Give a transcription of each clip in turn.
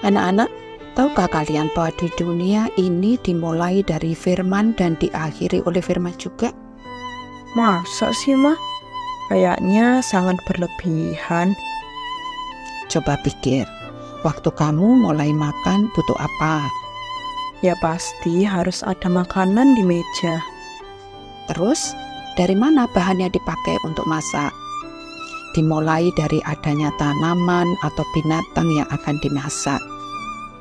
Anak-anak, tahukah kalian bahwa di dunia ini dimulai dari firman dan diakhiri oleh firman juga? Masa sih, Ma? Kayaknya sangat berlebihan. Coba pikir, waktu kamu mulai makan butuh apa? Ya pasti harus ada makanan di meja. Terus, dari mana bahannya dipakai untuk masak? Dimulai dari adanya tanaman atau binatang yang akan dimasak.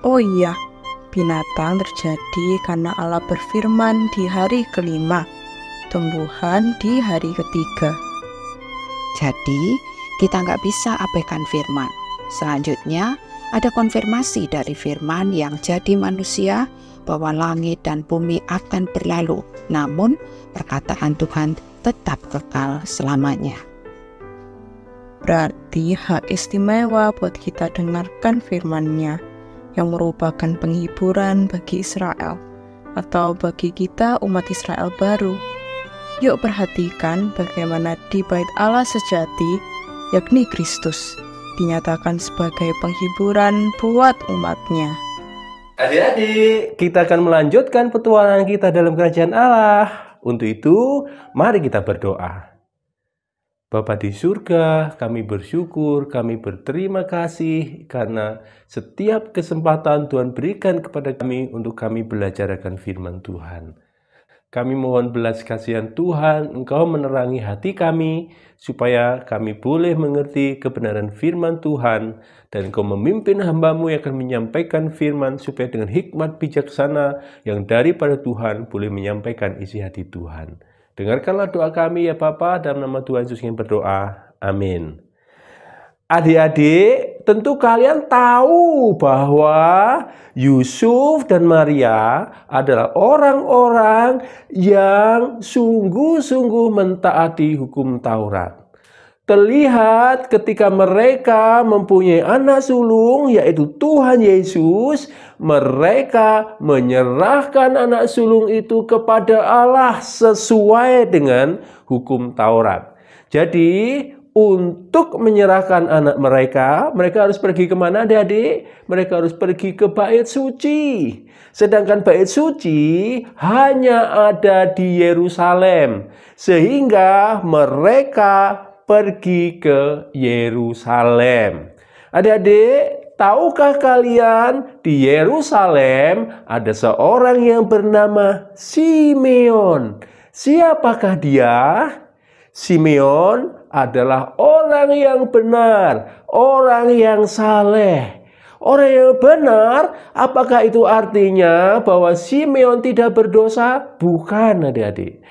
Oh iya, binatang terjadi karena Allah berfirman di hari kelima, tumbuhan di hari ketiga. Jadi, kita nggak bisa abaikan firman. Selanjutnya, ada konfirmasi dari firman yang jadi manusia bahwa langit dan bumi akan berlalu, namun perkataan Tuhan tetap kekal selamanya. Berarti hak istimewa buat kita dengarkan firman-Nya yang merupakan penghiburan bagi Israel atau bagi kita umat Israel baru. Yuk perhatikan bagaimana di bait Allah sejati, yakni Kristus, dinyatakan sebagai penghiburan buat umatnya. Adik-adik, kita akan melanjutkan petualangan kita dalam kerajaan Allah. Untuk itu, mari kita berdoa. Bapa di surga, kami bersyukur, kami berterima kasih karena setiap kesempatan Tuhan berikan kepada kami untuk kami belajar akan firman Tuhan. Kami mohon belas kasihan Tuhan, Engkau menerangi hati kami, supaya kami boleh mengerti kebenaran firman Tuhan, dan Engkau memimpin hamba-Mu yang akan menyampaikan firman, supaya dengan hikmat bijaksana yang daripada Tuhan boleh menyampaikan isi hati Tuhan. Dengarkanlah doa kami ya Bapa, dalam nama Tuhan Yesus yang berdoa. Amin. Adik-adik, tentu kalian tahu bahwa Yusuf dan Maria adalah orang-orang yang sungguh-sungguh mentaati hukum Taurat. Terlihat ketika mereka mempunyai anak sulung, yaitu Tuhan Yesus, mereka menyerahkan anak sulung itu kepada Allah sesuai dengan hukum Taurat. Jadi, untuk menyerahkan anak mereka, mereka harus pergi kemana adik-adik? Mereka harus pergi ke bait suci. Sedangkan bait suci hanya ada di Yerusalem. Sehingga mereka pergi ke Yerusalem. Adik-adik, tahukah kalian di Yerusalem ada seorang yang bernama Simeon? Siapakah dia? Simeon adalah orang yang benar, orang yang saleh. Orang yang benar, apakah itu artinya bahwa Simeon tidak berdosa? Bukan adik-adik.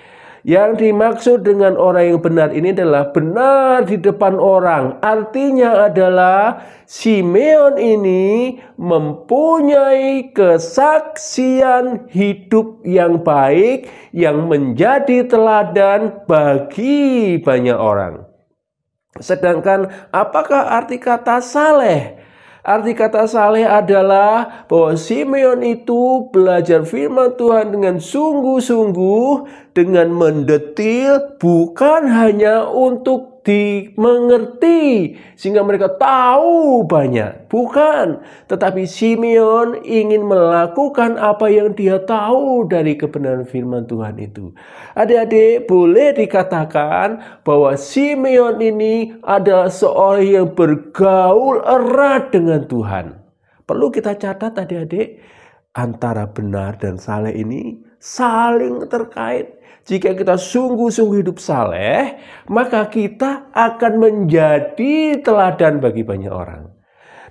Yang dimaksud dengan orang yang benar ini adalah benar di depan orang. Artinya adalah Simeon ini mempunyai kesaksian hidup yang baik yang menjadi teladan bagi banyak orang. Sedangkan apakah arti kata saleh? Arti kata saleh adalah bahwa Simeon itu belajar firman Tuhan dengan sungguh-sungguh, dengan mendetil, bukan hanya untuk dimengerti sehingga mereka tahu banyak. Bukan, tetapi Simeon ingin melakukan apa yang dia tahu dari kebenaran firman Tuhan itu. Adik-adik, boleh dikatakan bahwa Simeon ini adalah seorang yang bergaul erat dengan Tuhan. Perlu kita catat adik-adik, antara benar dan saleh ini saling terkait. Jika kita sungguh-sungguh hidup saleh, maka kita akan menjadi teladan bagi banyak orang.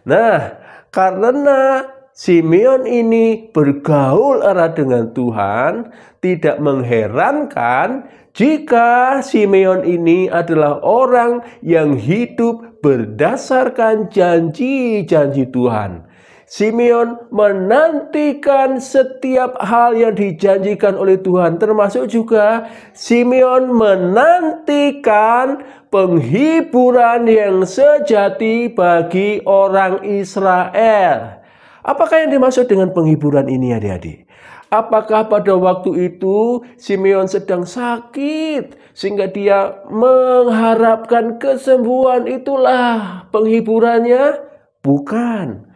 Nah, karena Simeon ini bergaul erat dengan Tuhan, tidak mengherankan jika Simeon ini adalah orang yang hidup berdasarkan janji-janji Tuhan. Simeon menantikan setiap hal yang dijanjikan oleh Tuhan, termasuk juga Simeon menantikan penghiburan yang sejati bagi orang Israel. Apakah yang dimaksud dengan penghiburan ini adik-adik? Apakah pada waktu itu Simeon sedang sakit sehingga dia mengharapkan kesembuhan, itulah penghiburannya? Bukan.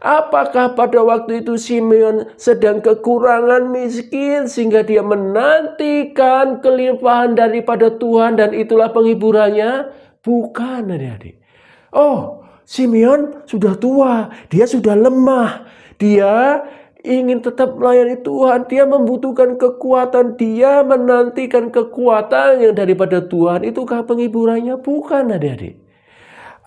Apakah pada waktu itu Simeon sedang kekurangan miskin sehingga dia menantikan kelimpahan daripada Tuhan dan itulah penghiburannya? Bukan, adik-adik. Oh, Simeon sudah tua, dia sudah lemah, dia ingin tetap melayani Tuhan, dia membutuhkan kekuatan, dia menantikan kekuatan yang daripada Tuhan. Itukah penghiburannya? Bukan, adik-adik.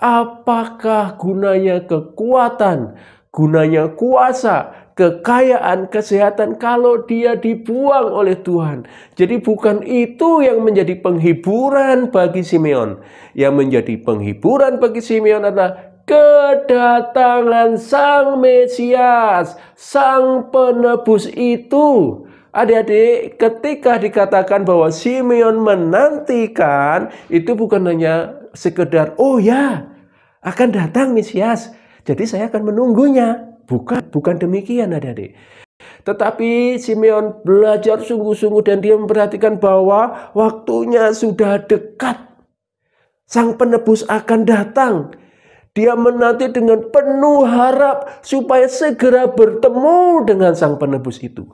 Apakah gunanya kekuatan, gunanya kuasa, kekayaan, kesehatan kalau dia dibuang oleh Tuhan? Jadi bukan itu yang menjadi penghiburan bagi Simeon. Yang menjadi penghiburan bagi Simeon adalah kedatangan Sang Mesias, Sang Penebus itu. Adik-adik, ketika dikatakan bahwa Simeon menantikan, itu bukan hanya sekedar, oh ya, akan datang Mesias, jadi saya akan menunggunya. Bukan demikian, adik-adik. Tetapi Simeon belajar sungguh-sungguh dan dia memperhatikan bahwa waktunya sudah dekat. Sang Penebus akan datang. Dia menanti dengan penuh harap supaya segera bertemu dengan Sang Penebus itu.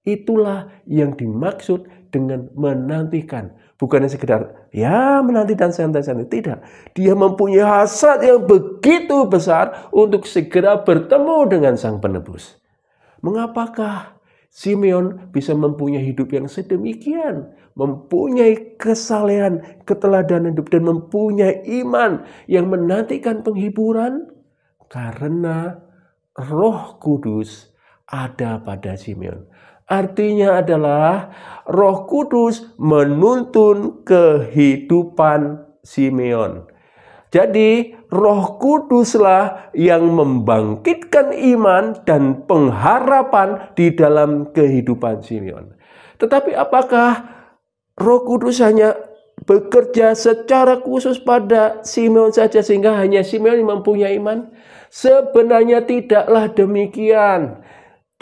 Itulah yang dimaksud dengan menantikan. Bukannya sekedar ya menanti dan santai-santai. Tidak. Dia mempunyai hasrat yang begitu besar untuk segera bertemu dengan Sang Penebus. Mengapakah Simeon bisa mempunyai hidup yang sedemikian? Mempunyai kesalehan, keteladanan hidup dan mempunyai iman yang menantikan penghiburan? Karena Roh Kudus ada pada Simeon. Artinya adalah Roh Kudus menuntun kehidupan Simeon. Jadi Roh Kuduslah yang membangkitkan iman dan pengharapan di dalam kehidupan Simeon. Tetapi apakah Roh Kudus hanya bekerja secara khusus pada Simeon saja sehingga hanya Simeon yang mempunyai iman? Sebenarnya tidaklah demikian.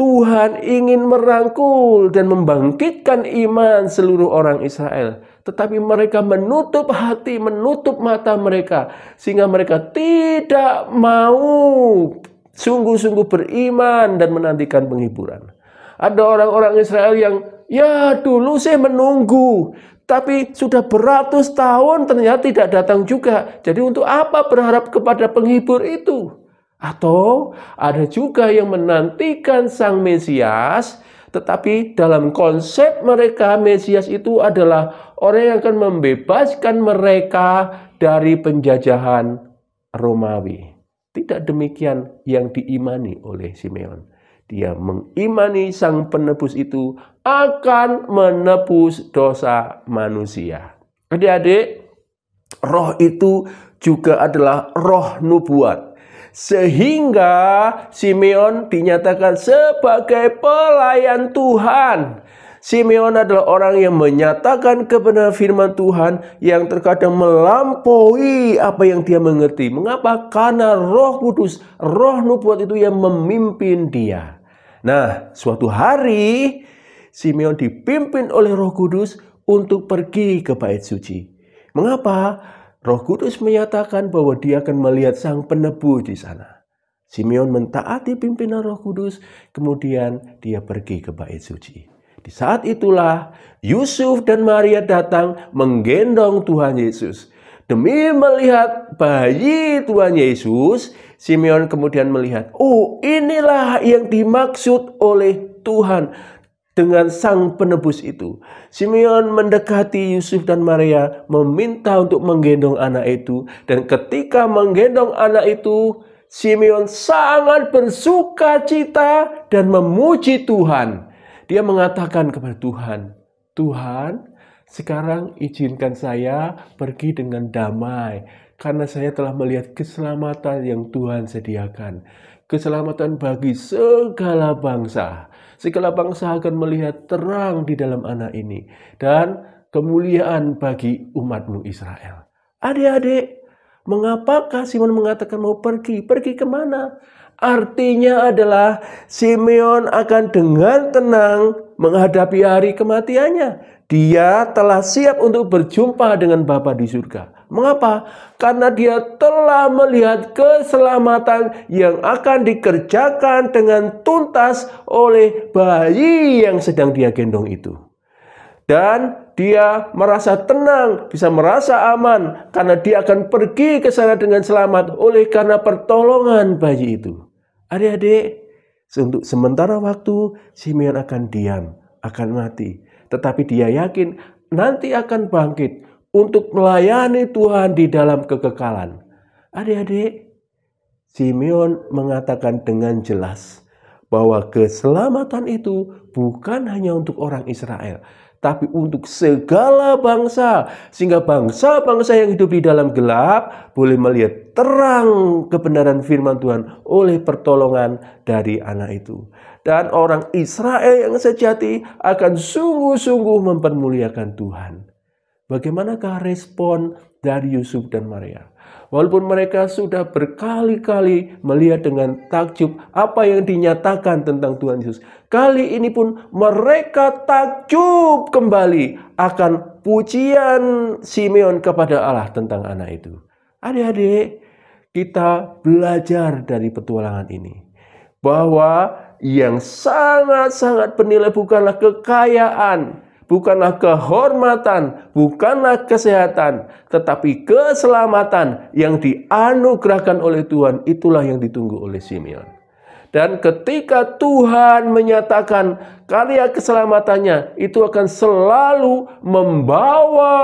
Tuhan ingin merangkul dan membangkitkan iman seluruh orang Israel. Tetapi mereka menutup hati, menutup mata mereka. Sehingga mereka tidak mau sungguh-sungguh beriman dan menantikan penghiburan. Ada orang-orang Israel yang, ya dulu saya menunggu. Tapi sudah beratus tahun ternyata tidak datang juga. Jadi untuk apa berharap kepada penghibur itu? Atau ada juga yang menantikan Sang Mesias, tetapi dalam konsep mereka Mesias itu adalah orang yang akan membebaskan mereka dari penjajahan Romawi. Tidak demikian yang diimani oleh Simeon. Dia mengimani Sang Penebus itu akan menebus dosa manusia. Adik-adik, roh itu juga adalah roh nubuat. Sehingga Simeon dinyatakan sebagai pelayan Tuhan. Simeon adalah orang yang menyatakan kebenaran firman Tuhan yang terkadang melampaui apa yang dia mengerti. Mengapa? Karena Roh Kudus, roh nubuat itu yang memimpin dia. Nah, suatu hari Simeon dipimpin oleh Roh Kudus untuk pergi ke Bait Suci. Mengapa? Roh Kudus menyatakan bahwa dia akan melihat Sang Penebus di sana. Simeon mentaati pimpinan Roh Kudus, kemudian dia pergi ke Bait Suci. Di saat itulah Yusuf dan Maria datang menggendong Tuhan Yesus. Demi melihat bayi Tuhan Yesus, Simeon kemudian melihat, oh inilah yang dimaksud oleh Tuhan dengan Sang Penebus itu. Simeon mendekati Yusuf dan Maria, meminta untuk menggendong anak itu. Dan ketika menggendong anak itu, Simeon sangat bersuka cita dan memuji Tuhan. Dia mengatakan kepada Tuhan, Tuhan, sekarang izinkan saya pergi dengan damai. Karena saya telah melihat keselamatan yang Tuhan sediakan. Keselamatan bagi segala bangsa. Segala bangsa akan melihat terang di dalam anak ini. Dan kemuliaan bagi umatmu Israel. Adik-adik, mengapakah Simeon mengatakan mau pergi? Pergi kemana? Artinya adalah Simeon akan dengan tenang menghadapi hari kematiannya. Dia telah siap untuk berjumpa dengan Bapa di surga. Mengapa? Karena dia telah melihat keselamatan yang akan dikerjakan dengan tuntas oleh bayi yang sedang dia gendong itu. Dan dia merasa tenang, bisa merasa aman, karena dia akan pergi ke sana dengan selamat oleh karena pertolongan bayi itu. Adik-adik, untuk sementara waktu Simeon akan diam, akan mati. Tetapi dia yakin nanti akan bangkit untuk melayani Tuhan di dalam kekekalan. Adik-adik, Simeon mengatakan dengan jelas bahwa keselamatan itu bukan hanya untuk orang Israel, tapi untuk segala bangsa, sehingga bangsa-bangsa yang hidup di dalam gelap boleh melihat terang kebenaran firman Tuhan oleh pertolongan dari anak itu. Dan orang Israel yang sejati akan sungguh-sungguh mempermuliakan Tuhan. Bagaimanakah respon dari Yusuf dan Maria? Walaupun mereka sudah berkali-kali melihat dengan takjub apa yang dinyatakan tentang Tuhan Yesus, kali ini pun mereka takjub kembali akan pujian Simeon kepada Allah tentang anak itu. Adik-adik, kita belajar dari petualangan ini bahwa yang sangat-sangat bernilai bukanlah kekayaan, bukanlah kehormatan, bukanlah kesehatan, tetapi keselamatan yang dianugerahkan oleh Tuhan. Itulah yang ditunggu oleh Simeon. Dan ketika Tuhan menyatakan karya keselamatannya, itu akan selalu membawa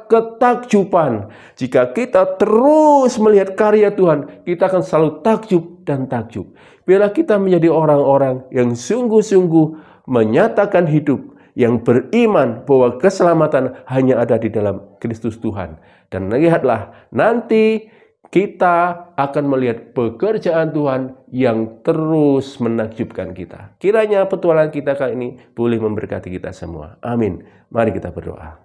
ketakjuban. Jika kita terus melihat karya Tuhan, kita akan selalu takjub dan takjub. Biarlah kita menjadi orang-orang yang sungguh-sungguh menyatakan hidup, yang beriman bahwa keselamatan hanya ada di dalam Kristus Tuhan. Dan lihatlah, nanti kita akan melihat pekerjaan Tuhan yang terus menakjubkan kita. Kiranya petualangan kita kali ini boleh memberkati kita semua. Amin. Mari kita berdoa.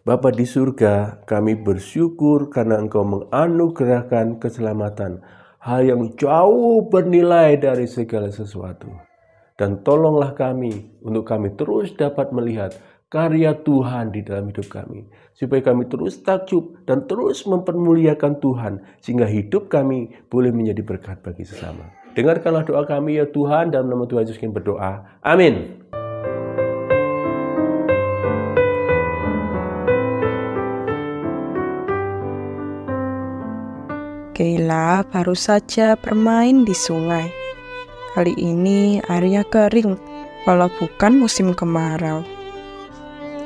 Bapa di surga, kami bersyukur karena Engkau menganugerahkan keselamatan, hal yang jauh bernilai dari segala sesuatu. Dan tolonglah kami untuk kami terus dapat melihat karya Tuhan di dalam hidup kami, supaya kami terus takjub dan terus mempermuliakan Tuhan, sehingga hidup kami boleh menjadi berkat bagi sesama. Dengarkanlah doa kami ya Tuhan, dalam nama Tuhan Yesus kami berdoa. Amin. Keila baru saja bermain di sungai. Kali ini airnya kering, walau bukan musim kemarau.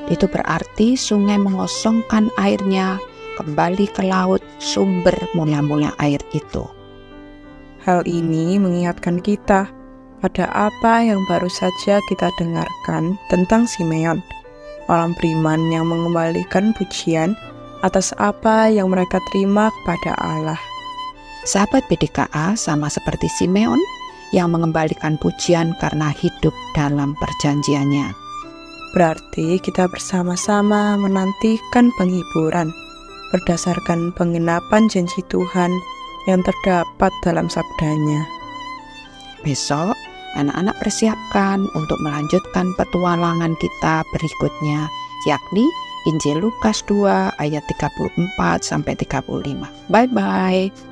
Itu berarti sungai mengosongkan airnya kembali ke laut, sumber mula-mula air itu. Hal ini mengingatkan kita pada apa yang baru saja kita dengarkan tentang Simeon, orang beriman yang mengembalikan pujian atas apa yang mereka terima kepada Allah. Sahabat BDKA sama seperti Simeon yang mengembalikan pujian karena hidup dalam perjanjiannya. Berarti kita bersama-sama menantikan penghiburan berdasarkan penggenapan janji Tuhan yang terdapat dalam sabdanya. Besok, anak-anak persiapkan untuk melanjutkan petualangan kita berikutnya, yakni Injil Lukas 2 ayat 34-35. Bye-bye.